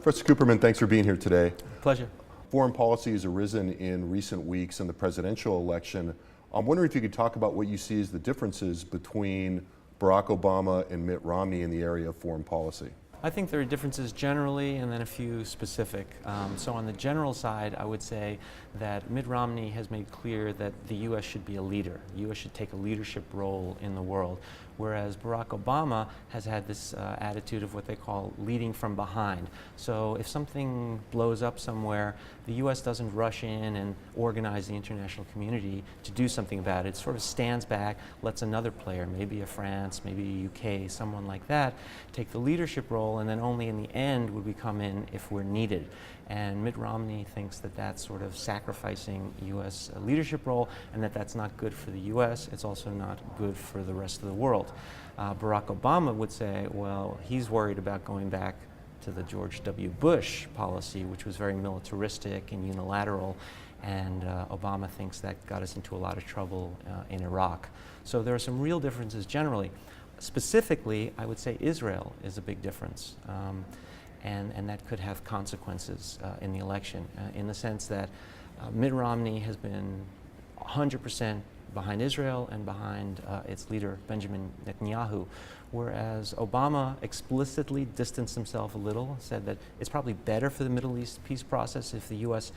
Professor Kuperman, thanks for being here today. Pleasure. Foreign policy has arisen in recent weeks in the presidential election. I'm wondering if you could talk about what you see as the differences between Barack Obama and Mitt Romney in the area of foreign policy. I think there are differences generally and then a few specific. So on the general side, I would say that Mitt Romney has made clear that the U.S. should be a leader. The U.S. should take a leadership role in the world, whereas Barack Obama has had this attitude of what they call leading from behind. So if something blows up somewhere, the U.S. doesn't rush in and organize the international community to do something about it. It sort of stands back, lets another player, maybe a France, maybe a UK, someone like that, take the leadership role, and then only in the end would we come in if we're needed. And Mitt Romney thinks that that's sort of sacrificing U.S. leadership role, and that that's not good for the U.S. It's also not good for the rest of the world. Barack Obama would say, well, he's worried about going back to the George W. Bush policy, which was very militaristic and unilateral, and Obama thinks that got us into a lot of trouble in Iraq. So there are some real differences generally. Specifically, I would say Israel is a big difference, and that could have consequences in the election, in the sense that Mitt Romney has been 100% behind Israel and behind its leader, Benjamin Netanyahu, whereas Obama explicitly distanced himself a little, said that it's probably better for the Middle East peace process if the U.S.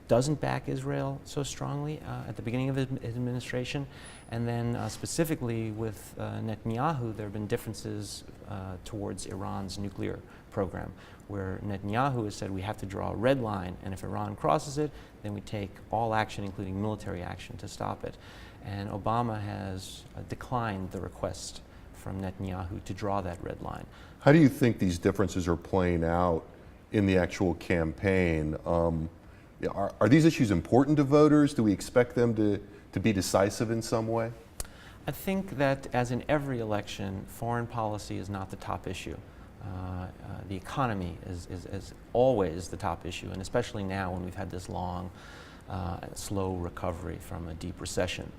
doesn't back Israel so strongly at the beginning of his administration. And then specifically with Netanyahu, there have been differences towards Iran's nuclear program, where Netanyahu has said we have to draw a red line, and if Iran crosses it, then we take all action, including military action, to stop it. And Obama has declined the request from Netanyahu to draw that red line. How do you think these differences are playing out in the actual campaign? Are these issues important to voters? Do we expect them to be decisive in some way? I think that, as in every election, foreign policy is not the top issue. The economy is always the top issue, and especially now when we've had this long, slow recovery from a deep recession.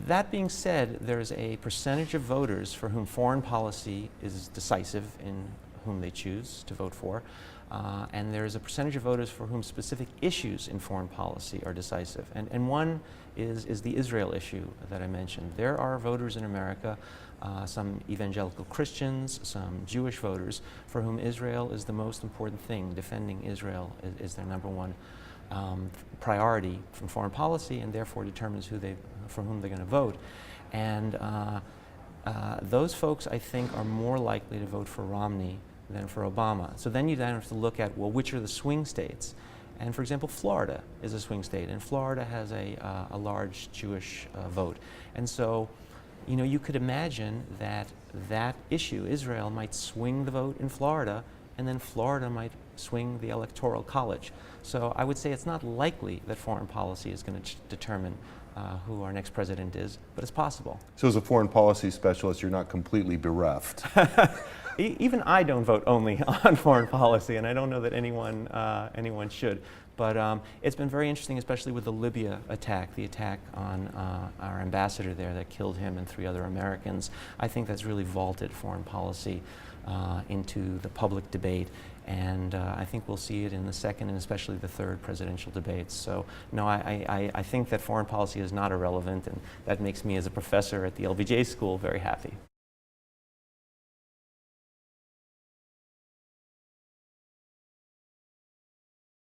That being said, there's a percentage of voters for whom foreign policy is decisive in whom they choose to vote for, and there's a percentage of voters for whom specific issues in foreign policy are decisive. And one is the Israel issue that I mentioned. There are voters in America, some evangelical Christians, some Jewish voters, for whom Israel is the most important thing. Defending Israel is their number one priority from foreign policy, and therefore determines for whom they're going to vote. And those folks, I think, are more likely to vote for Romney than for Obama. So then you have to look at, well, which are the swing states? And for example, Florida is a swing state, and Florida has a large Jewish vote. And so, you know, you could imagine that that issue, Israel, might swing the vote in Florida, and then Florida might swing the Electoral College. So I would say it's not likely that foreign policy is going to determine who our next president is, but it's possible. So as a foreign policy specialist, you're not completely bereft. Even I don't vote only on foreign policy, and I don't know that anyone should. But it's been very interesting, especially with the Libya attack, the attack on our ambassador there that killed him and 3 other Americans. I think that's really vaulted foreign policy into the public debate, and I think we'll see it in the second and especially the third presidential debates. So no, I think that foreign policy is not irrelevant, and that makes me, as a professor at the LBJ school, very happy.